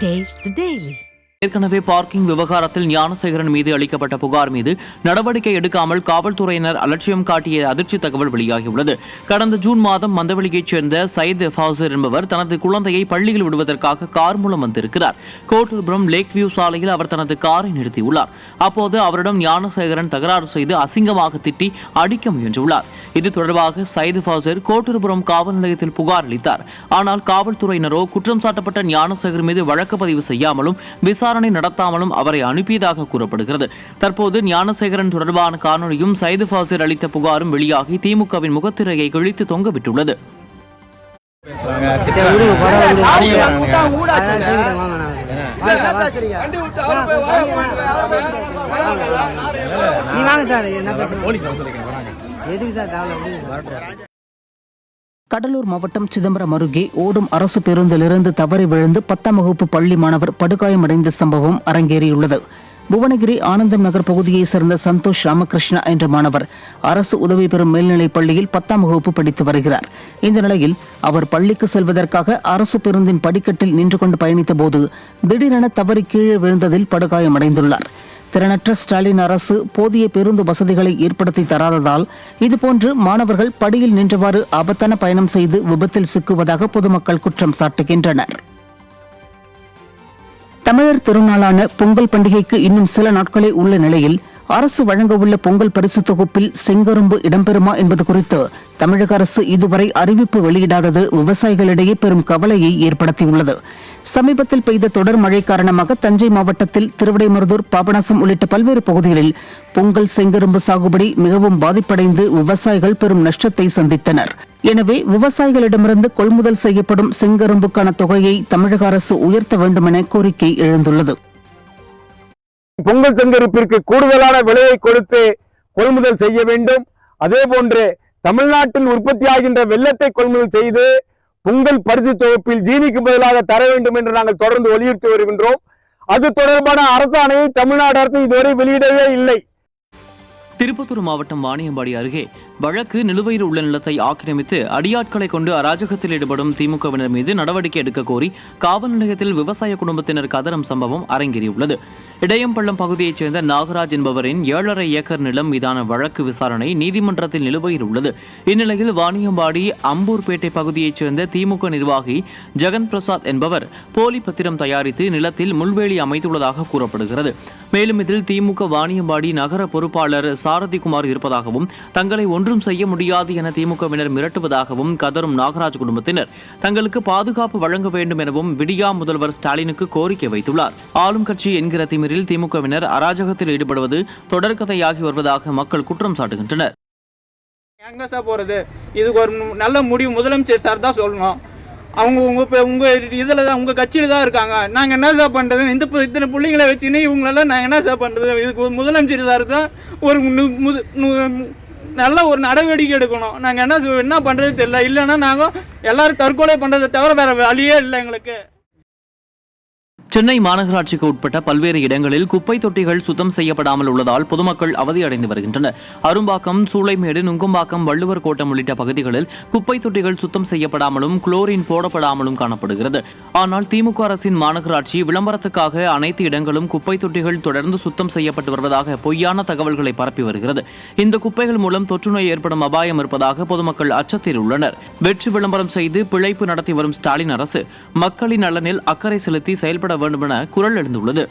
Taste the Daily. ஏற்கனவே parking விவகாரத்தில் ஞானசேகரன் மீது அளிக்கப்பட்ட புகார் மீது நடவடிக்கை எடுக்காமல் காவல்துறையினர் அலட்சியம் காட்டிய அதிர்ச்சி தகவல் வெளியாகியுள்ளது. கடந்த ஜூன் மாதம் மந்தவெளியைச் சேர்ந்த சயித் ஃபவுசர் என்பவர் தனது குழந்தையை பள்ளியில் விடுவதற்காக கார் மூலம் வந்திருக்கிறார். கோட்டூர்புரம் லேக் வியூ சாலையில் அவர் தனது காரை நிறுத்தியுள்ளார். அப்போது அவரிடம் ஞானசேகரன் தகராறு செய்து அசிங்கமாக திட்டி அடிக்க முயன்றுள்ளார். இது தொடர்பாக சயித் ஃபவுசர் கோட்டூர்புரம் காவல் நிலையத்தில் புகார் அளித்தார். ஆனால் காவல்துறையினரோ குற்றம் சாட்டப்பட்ட ஞானசேகர் மீது வழக்கு பதிவு செய்யாமலும் விசாரணை நடத்தாமலும் அவரை அனுப்பியதாக கூறப்படுகிறது. தற்போது ஞானசேகரன் தொடர்பான காணொலியும் சயித் ஃபவுசர் அளித்த புகாரும் வெளியாகி திமுகவின் முகத்திரையை கிழித்து தொங்கவிட்டுள்ளது. கடலூர் மாவட்டம் சிதம்பரம் அருகே ஓடும் அரசு பேருந்திலிருந்து தவறி விழுந்து 10ஆம் வகுப்பு பள்ளி மாணவர் படுகாயமடைந்த சம்பவம் அரங்கேறியுள்ளது. புவனகிரி ஆனந்தம் நகர் பகுதியைச் சேர்ந்த சந்தோஷ் ராமகிருஷ்ணா என்ற மாணவர் அரசு உதவி பெறும் மேல்நிலைப் பள்ளியில் 10ஆம் வகுப்பு படித்து வருகிறார். இந்த நிலையில் அவர் பள்ளிக்கு செல்வதற்காக அரசு பேருந்தின் படிக்கட்டில் நின்று கொண்டு பயணித்த போது திடீரென தவறி கீழே விழுந்ததில் படுகாயமடைந்துள்ளார். திறனற்ற ஸ்டாலின் அரசு போதிய பேருந்து வசதிகளை ஏற்படுத்தி தராததால் இதுபோன்று மாணவர்கள் படியில் நின்றவாறு ஆபத்தான பயணம் செய்து விபத்தில் சிக்குவதாக பொதுமக்கள் குற்றம் சாட்டுகின்றனர். தமிழர் திருநாளான பொங்கல் பண்டிகைக்கு இன்னும் சில நாட்களே உள்ள நிலையில் அரசு வழங்கவுள்ள பொங்கல் பரிசு தொகுப்பில் செங்கரும்பு இடம்பெறுமா என்பது குறித்து தமிழக அரசு இதுவரை அறிவிப்பு வெளியிடாதது விவசாயிகளிடையே பெரும் கவலையை ஏற்படுத்தியுள்ளது. சமீபத்தில் பெய்த தொடர் மழை காரணமாக தஞ்சை மாவட்டத்தில் திருவிடைமருதூர், பாபநாசம் உள்ளிட்ட பல்வேறு பகுதிகளில் பொங்கல் செங்கரும்பு சாகுபடி மிகவும் பாதிப்படைந்து விவசாயிகள் பெரும் நஷ்டத்தை சந்தித்தனர். எனவே விவசாயிகளிடமிருந்து கொள்முதல் செய்யப்படும் செங்கரும்புக்கான தொகையை தமிழக அரசு உயர்த்த வேண்டும் என கோரிக்கை எழுந்துள்ளது. பொங்கல் செங்கருப்பிற்கு கூடுதலான விலையை கொடுத்து கொள்முதல் செய்ய வேண்டும். அதே போன்று தமிழ்நாட்டில் உற்பத்தியாகின்ற வெல்லத்தை கொள்முதல் செய்து பொங்கல் பரிசு தொகுப்பில் ஜீனிக்கு பதிலாக தர வேண்டும் என்று நாங்கள் தொடர்ந்து வலியுறுத்தி வருகின்றோம். அது தொடர்பான அரசாணையை தமிழ்நாடு அரசு இதுவரை வெளியிடவே இல்லை. திருப்பத்தூர் மாவட்டம் வாணியம்பாடி அருகே வழக்கு நிலுவையில் உள்ள நிலத்தை ஆக்கிரமித்து அடியாட்களை கொண்டு அராஜகத்தில் ஈடுபடும் திமுகவினர் மீது நடவடிக்கை எடுக்க கோரி காவல் நிலையத்தில் விவசாய குடும்பத்தினர் கதறும் சம்பவம் அரங்கேறியுள்ளது. இடையம்பள்ளம் பகுதியைச் சேர்ந்த நாகராஜ் என்பவரின் 7.5 ஏக்கர் நிலம் மீதான வழக்கு விசாரணை நீதிமன்றத்தில் நிலுவையில் உள்ளது. இந்நிலையில் வாணியம்பாடி அம்பூர்பேட்டை பகுதியைச் சேர்ந்த திமுக நிர்வாகி ஜெகன் பிரசாத் என்பவர் போலி பத்திரம் தயாரித்து நிலத்தில் முள்வேலி அமைத்துள்ளதாக கூறப்படுகிறது. மேலும் இதில் திமுக வாணியம்பாடி நகர பொறுப்பாளர் சாரதிகுமார் இருப்பதாகவும் தங்களை ஒன்றும் செய்ய முடியாது என திமுகவினர் மிரட்டுவதாகவும் கதரும் நாகராஜ் குடும்பத்தினர் தங்களுக்கு பாதுகாப்பு வழங்க வேண்டும் எனவும் விடியா முதல்வர் ஸ்டாலினுக்கு கோரிக்கை வைத்துள்ளார். ஆளும் கட்சி என்கிற திமிரில் திமுகவினர் அராஜகத்தில் ஈடுபடுவது தொடர்கதையாகி வருவதாக மக்கள் குற்றம் சாட்டுகின்றனர். இதுக்கு ஒரு நல்ல முடிவு முதலமைச்சர் சார் தான் சொல்லணும். அவங்க உங்க இதில் தான் உங்கள் கட்சியில் தான் இருக்காங்க. நாங்கள் என்ன சார் பண்ணுறது? இத்தனை பிள்ளைங்களை வச்சுன்னு இவங்களெல்லாம் நாங்கள் என்ன சார் பண்ணுறது? இதுக்கு முதலமைச்சர் சார் தான் ஒரு நல்ல ஒரு நடவடிக்கை எடுக்கணும். நாங்கள் என்ன பண்ணுறது தெரியல. இல்லைன்னா நாங்கள் எல்லாரும் தற்கொலை பண்ணுறதை தவிர வேறு வழியே இல்லை எங்களுக்கு. சென்னை மாநகராட்சிக்கு உட்பட்ட பல்வேறு இடங்களில் குப்பை தொட்டிகள் சுத்தம் செய்யப்படாமல் உள்ளதால் பொதுமக்கள் அவதியடைந்து வருகின்றனர். அரும்பாக்கம், சூளைமேடு, நுங்கம்பாக்கம், வள்ளுவர் கோட்டம் உள்ளிட்ட பகுதிகளில் குப்பை தொட்டிகள் சுத்தம் செய்யப்படாமலும் குளோரின் போடப்படாமலும் காணப்படுகிறது. ஆனால் திமுக அரசின் மாநகராட்சி விளம்பரத்துக்காக அனைத்து இடங்களும் குப்பை தொட்டிகள் தொடர்ந்து சுத்தம் செய்யப்பட்டு வருவதாக பொய்யான தகவல்களை பரப்பி வருகிறது. இந்த குப்பைகள் மூலம் தொற்றுநோய் ஏற்படும் அபாயம் இருப்பதாக பொதுமக்கள் அச்சத்தில் உள்ளனர். வெற்றி விளம்பரம் செய்து பிழைப்பு நடத்தி வரும் ஸ்டாலின் அரசு மக்களின் நலனில் அக்கறை செலுத்தி செயல்பட வேண்டும் என குரல் எழுந்துள்ளது.